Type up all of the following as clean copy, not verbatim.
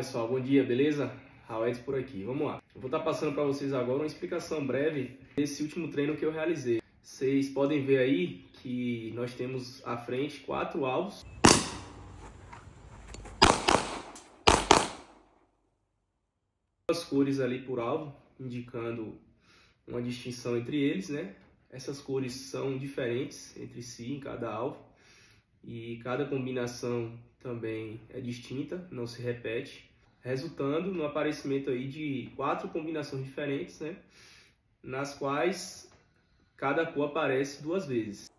pessoal, bom dia, beleza? Raul por aqui, vamos lá. Eu vou estar passando para vocês agora uma explicação breve desse último treino que eu realizei. Vocês podem ver aí que nós temos à frente 4 alvos. As cores ali por alvo, indicando uma distinção entre eles, né? Essas cores são diferentes entre si em cada alvo e cada combinação também é distinta, não se repete, resultando no aparecimento aí de 4 combinações diferentes, né? Nas quais cada cor aparece 2 vezes.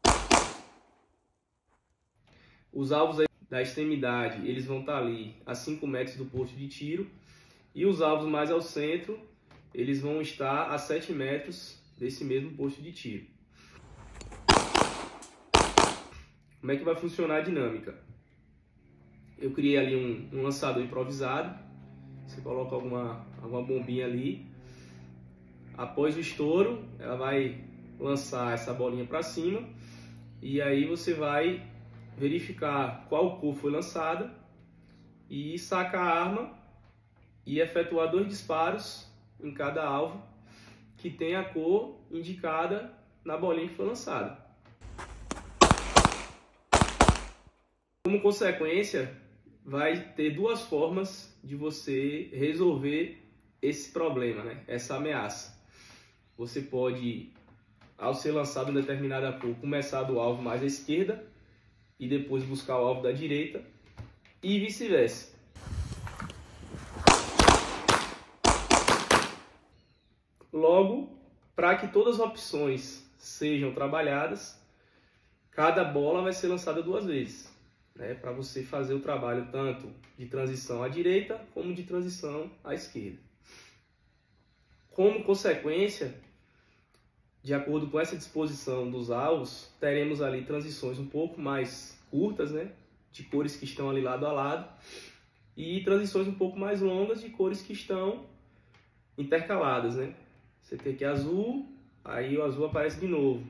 Os alvos aí da extremidade, eles vão estar ali a 5 metros do posto de tiro, e os alvos mais ao centro, eles vão estar a 7 metros desse mesmo posto de tiro. Como é que vai funcionar a dinâmica? Eu criei ali um lançador improvisado. Você coloca alguma bombinha ali. Após o estouro, ela vai lançar essa bolinha para cima. E aí você vai verificar qual cor foi lançada e saca a arma e efetuar 2 disparos em cada alvo que tem a cor indicada na bolinha que foi lançada. Como consequência, vai ter 2 formas de você resolver esse problema, né? Essa ameaça. Você pode, ao ser lançado em determinada cor, começar do alvo mais à esquerda e depois buscar o alvo da direita, e vice-versa. Logo, para que todas as opções sejam trabalhadas, cada bola vai ser lançada 2 vezes, né? Para você fazer o trabalho tanto de transição à direita como de transição à esquerda. Como consequência, de acordo com essa disposição dos alvos, teremos ali transições um pouco mais curtas, né? De cores que estão ali lado a lado, e transições um pouco mais longas de cores que estão intercaladas, né? Você tem aqui azul, aí o azul aparece de novo.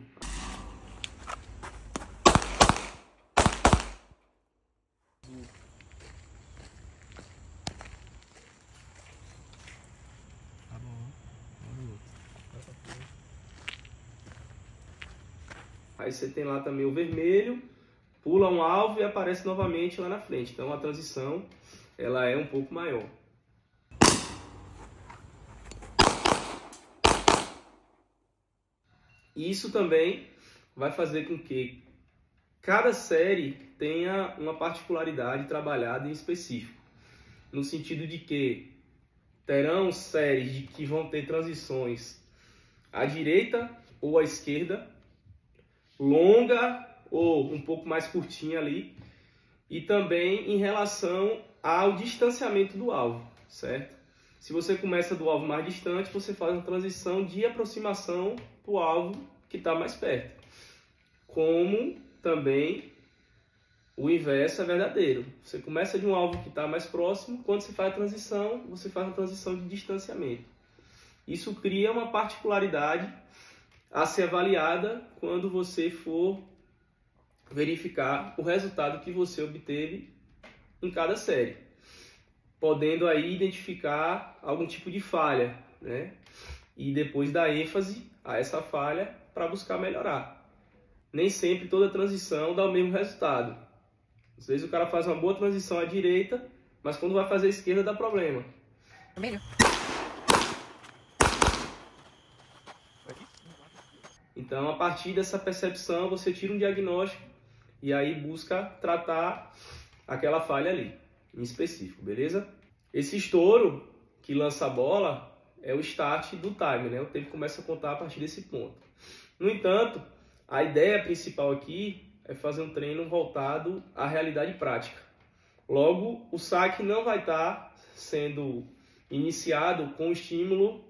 Tá bom, vamos. Aí você tem lá também o vermelho, pula um alvo e aparece novamente lá na frente. Então a transição ela é um pouco maior. Isso também vai fazer com que cada série tenha uma particularidade trabalhada em específico, no sentido de que terão séries que vão ter transições à direita ou à esquerda, longa ou um pouco mais curtinha ali, e também em relação ao distanciamento do alvo, certo? Se você começa do alvo mais distante, você faz uma transição de aproximação para o alvo que está mais perto. Como também o inverso é verdadeiro. Você começa de um alvo que está mais próximo, quando você faz a transição, você faz uma transição de distanciamento. Isso cria uma particularidade a ser avaliada quando você for verificar o resultado que você obteve em cada série, podendo aí identificar algum tipo de falha, né? E depois dar ênfase a essa falha para buscar melhorar. Nem sempre toda transição dá o mesmo resultado. Às vezes o cara faz uma boa transição à direita, mas quando vai fazer à esquerda dá problema. Então, a partir dessa percepção, você tira um diagnóstico e aí busca tratar aquela falha ali, em específico, beleza? Esse estouro que lança a bola é o start do time, né? O tempo começa a contar a partir desse ponto. No entanto, a ideia principal aqui é fazer um treino voltado à realidade prática. Logo, o saque não vai estar sendo iniciado com o estímulo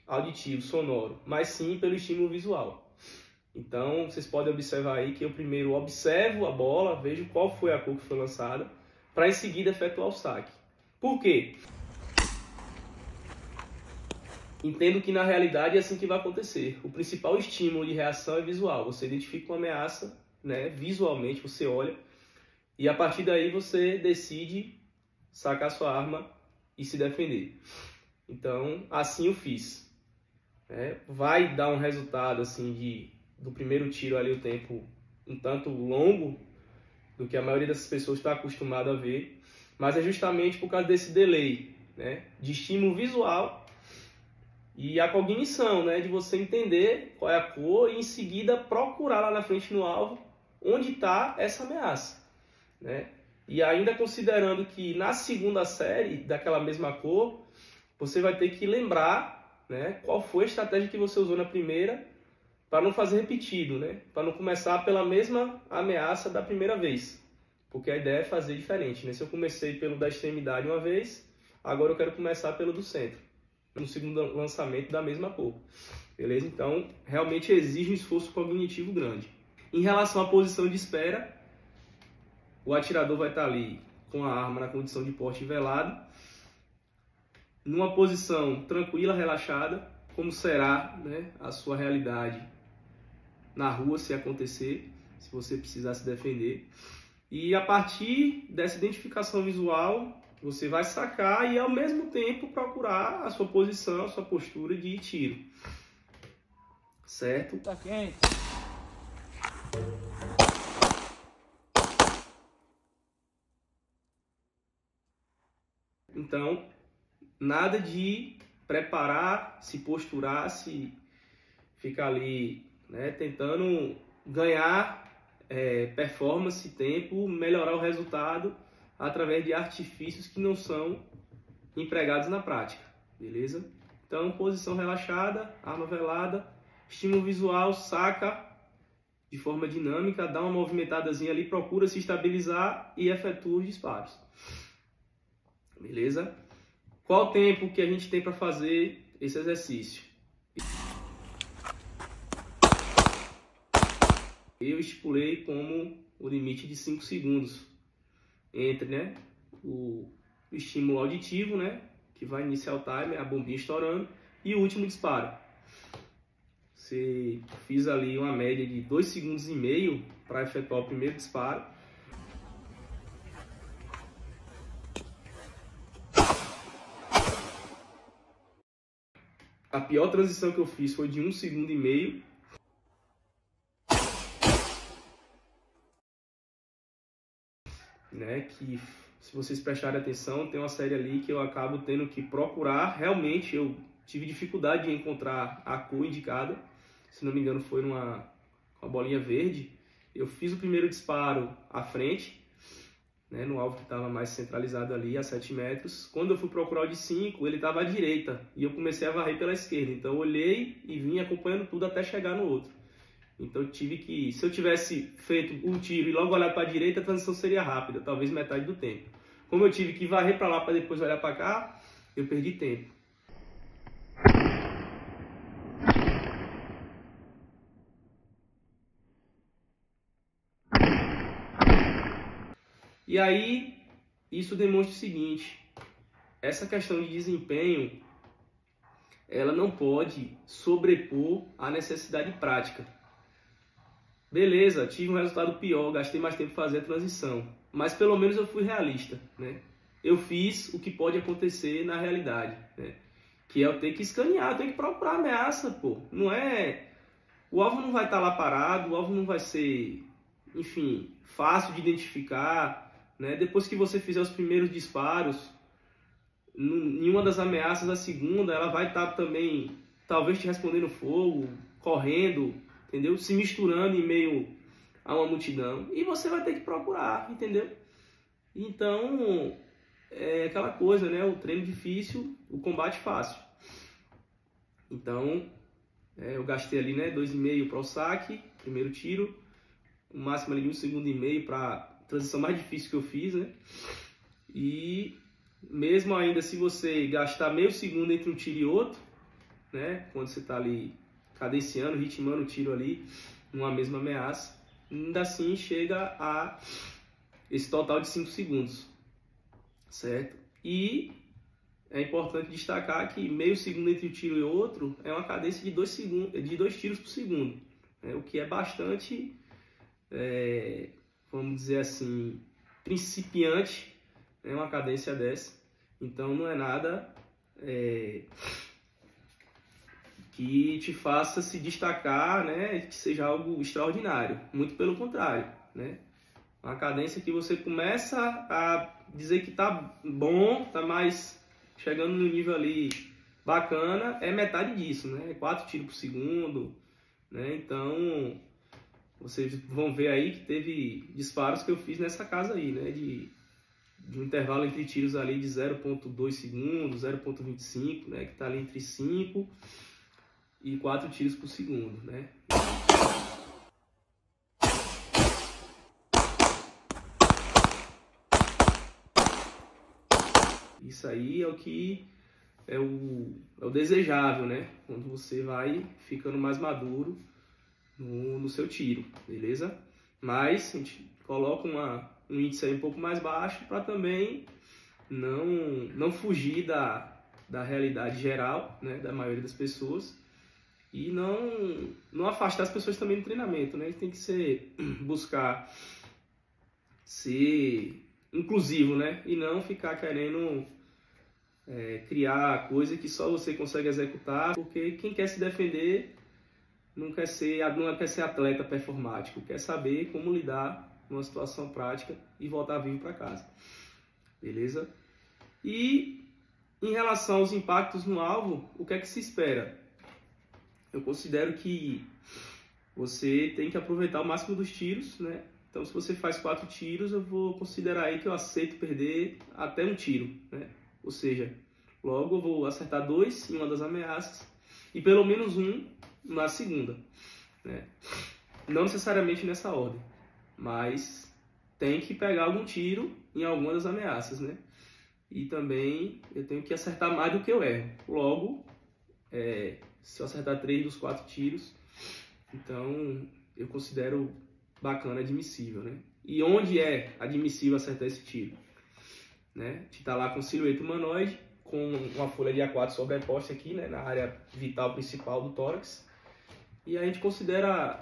auditivo, sonoro, mas sim pelo estímulo visual. Então, vocês podem observar aí que eu primeiro observo a bola, vejo qual foi a cor que foi lançada, para em seguida efetuar o saque. Por quê? Entendo que na realidade é assim que vai acontecer. O principal estímulo de reação é visual. Você identifica uma ameaça, né, visualmente, você olha, e a partir daí você decide sacar sua arma e se defender. Então, assim eu fiz. Vai dar um resultado assim do primeiro tiro ali, o tempo um tanto longo do que a maioria das pessoas está acostumada a ver, mas é justamente por causa desse delay, né, de estímulo visual e a cognição, né, de você entender qual é a cor e em seguida procurar lá na frente no alvo onde está essa ameaça, né? E ainda considerando que na segunda série daquela mesma cor, você vai ter que lembrar, né, qual foi a estratégia que você usou na primeira para não fazer repetido, né? Para não começar pela mesma ameaça da primeira vez. Porque a ideia é fazer diferente, né? Se eu comecei pelo da extremidade uma vez, agora eu quero começar pelo do centro, no segundo lançamento da mesma cor. Beleza? Então, realmente exige um esforço cognitivo grande. Em relação à posição de espera, o atirador vai estar ali com a arma na condição de porte velado, numa posição tranquila, relaxada, como será, né, a sua realidade na rua, se acontecer, se você precisar se defender. E a partir dessa identificação visual, você vai sacar e ao mesmo tempo procurar a sua posição, a sua postura de tiro. Certo? Tá quente. Então, nada de preparar, se posturar, se ficar ali, né, tentando ganhar performance, tempo, melhorar o resultado através de artifícios que não são empregados na prática, beleza? Então, posição relaxada, arma velada, estímulo visual, saca de forma dinâmica, dá uma movimentadazinha ali, procura se estabilizar e efetua os disparos, beleza? Qual o tempo que a gente tem para fazer esse exercício? Eu estipulei como o limite de 5 segundos entre, né, o estímulo auditivo, né, que vai iniciar o timer, a bombinha estourando, e o último disparo. Você fiz ali uma média de 2,5 segundos para efetuar o primeiro disparo. A pior transição que eu fiz foi de 1,5 segundo. Né, que se vocês prestarem atenção, tem uma série ali que eu acabo tendo que procurar. Realmente eu tive dificuldade de encontrar a cor indicada, se não me engano foi com a bolinha verde. Eu fiz o primeiro disparo à frente, né, no alvo que estava mais centralizado ali, a 7 metros. Quando eu fui procurar o de 5, ele estava à direita e eu comecei a varrer pela esquerda. Então eu olhei e vim acompanhando tudo até chegar no outro. Então eu tive que, se eu tivesse feito um tiro e logo olhado para a direita, a transição seria rápida, talvez metade do tempo. Como eu tive que varrer para lá para depois olhar para cá, eu perdi tempo. E aí, isso demonstra o seguinte: essa questão de desempenho, ela não pode sobrepor a necessidade prática. Beleza, tive um resultado pior, gastei mais tempo para fazer a transição, mas pelo menos eu fui realista, né? Eu fiz o que pode acontecer na realidade, né? Que é eu ter que escanear, eu tenho que procurar ameaça, pô. Não é... O alvo não vai estar lá parado, o alvo não vai ser, enfim, fácil de identificar, né? Depois que você fizer os primeiros disparos, em uma das ameaças, a segunda, ela vai estar também, talvez te respondendo fogo, correndo, entendeu? Se misturando em meio a uma multidão. E você vai ter que procurar, entendeu? Então, é aquela coisa, né? O treino difícil, o combate fácil. Então, eu gastei ali, né, 2,5 para o saque, primeiro tiro. O máximo ali de 1,5 segundo para a transição mais difícil que eu fiz, né? E mesmo ainda se você gastar meio segundo entre um tiro e outro, né? Quando você está ali cadenciando, ritmando o tiro ali, numa mesma ameaça, ainda assim chega a esse total de 5 segundos, certo? E é importante destacar que meio segundo entre um tiro e outro é uma cadência de 2 tiros por segundo, né? O que é bastante, vamos dizer assim, principiante, né? Uma cadência dessa. Então não é nada que te faça se destacar, né? Que seja algo extraordinário. Muito pelo contrário, né? Uma cadência que você começa a dizer que tá bom, tá mais chegando no nível ali bacana, é metade disso, né? 4 tiros por segundo, né? Então, vocês vão ver aí que teve disparos que eu fiz nessa casa aí, né? De um intervalo entre tiros ali de 0,2 segundos, 0,25, né? Que tá ali entre 5 e 4 tiros por segundo, né? Isso aí é o que é o desejável, né? Quando você vai ficando mais maduro no seu tiro, beleza? Mas a gente coloca um índice aí um pouco mais baixo para também não fugir da realidade geral, né? Da maioria das pessoas e não afastar as pessoas também do treinamento, né? A gente tem que buscar ser inclusivo, né? E não ficar querendo criar coisa que só você consegue executar, porque quem quer se defender não quer ser atleta performático, quer saber como lidar numa situação prática e voltar vivo para casa, beleza? E em relação aos impactos no alvo, o que é que se espera? Eu considero que você tem que aproveitar o máximo dos tiros, né? Então, se você faz 4 tiros, eu vou considerar aí que eu aceito perder até um tiro, né? Ou seja, logo eu vou acertar 2 em uma das ameaças e pelo menos 1 na segunda, né? Não necessariamente nessa ordem, mas tem que pegar algum tiro em alguma das ameaças, né? E também eu tenho que acertar mais do que eu erro. Logo, se eu acertar 3 dos 4 tiros, então eu considero bacana, admissível, né? E onde é admissível acertar esse tiro? Né? A gente está lá com silhueta humanoide, com uma folha de A4 sobreposta aqui, né? Na área vital principal do tórax. E a gente considera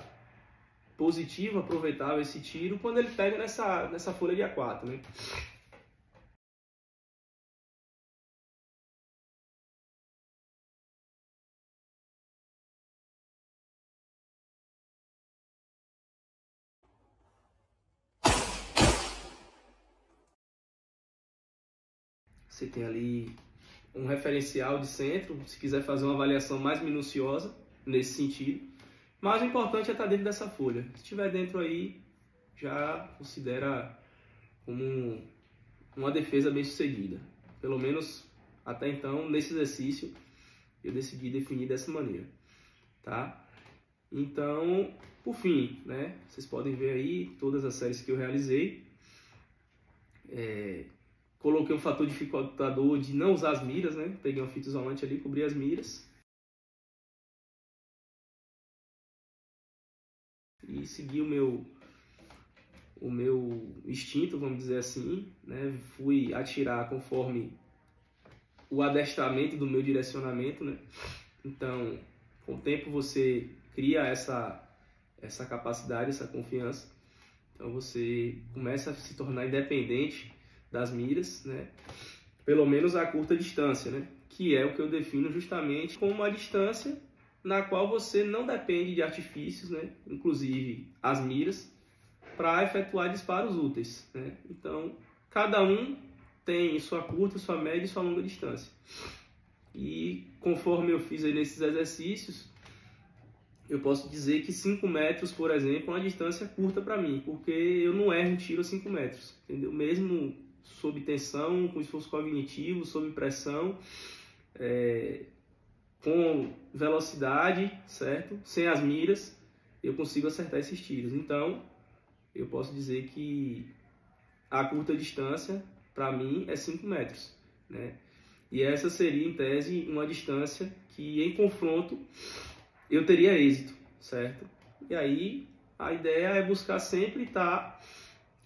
positivo, aproveitável esse tiro quando ele pega nessa folha de A4, né? Você tem ali um referencial de centro, se quiser fazer uma avaliação mais minuciosa nesse sentido. Mas o importante é estar dentro dessa folha. Se estiver dentro aí, já considera como uma defesa bem sucedida. Pelo menos até então, nesse exercício, eu decidi definir dessa maneira, tá? Então, por fim, né? Vocês podem ver aí todas as séries que eu realizei. Coloquei um fator dificultador de não usar as miras, né? Peguei uma fita isolante ali, cobri as miras. E segui o meu instinto, vamos dizer assim, né? Fui atirar conforme o adestramento do meu direcionamento, né? Então, com o tempo você cria essa capacidade, essa confiança. Então você começa a se tornar independente das miras, né? Pelo menos a curta distância, né? Que é o que eu defino justamente como uma distância na qual você não depende de artifícios, né? Inclusive as miras, para efetuar disparos úteis, né? Então, cada um tem sua curta, sua média e sua longa distância. E conforme eu fiz aí nesses exercícios, eu posso dizer que 5 metros, por exemplo, é uma distância curta para mim, porque eu não erro um tiro a 5 metros, entendeu? Mesmo sob tensão, com esforço cognitivo, sob pressão, com velocidade, certo? Sem as miras, eu consigo acertar esses tiros. Então, eu posso dizer que a curta distância, para mim, é 5 metros, né? E essa seria, em tese, uma distância que, em confronto, eu teria êxito, certo? E aí, a ideia é buscar sempre estar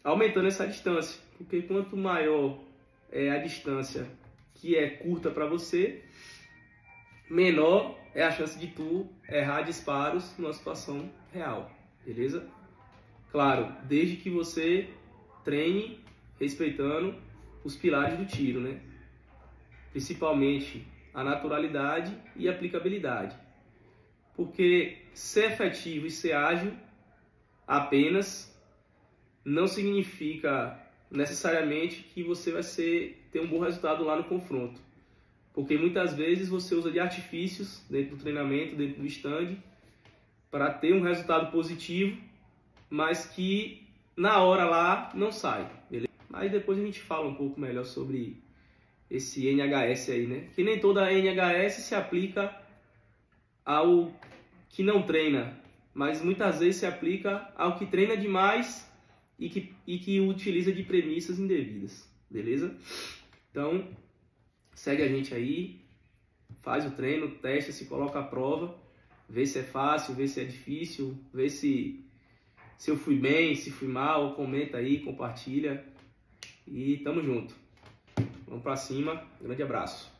aumentando essa distância, porque quanto maior é a distância que é curta para você, menor é a chance de tu errar disparos numa situação real, beleza? Claro, desde que você treine respeitando os pilares do tiro, né? principalmente a naturalidade e a aplicabilidade. Porque ser efetivo e ser ágil apenas não significa necessariamente que você vai ter um bom resultado lá no confronto. Porque muitas vezes você usa de artifícios dentro do treinamento, dentro do stand, para ter um resultado positivo, mas que na hora lá não sai, beleza? Aí depois a gente fala um pouco melhor sobre esse NHS aí, né? Que nem toda NHS se aplica ao que não treina, mas muitas vezes se aplica ao que treina demais e que utiliza de premissas indevidas, beleza? Então, segue a gente aí, faz o treino, testa, se coloca à prova, vê se é fácil, vê se é difícil, vê se eu fui bem, se fui mal, comenta aí, compartilha e tamo junto. Vamos pra cima, grande abraço.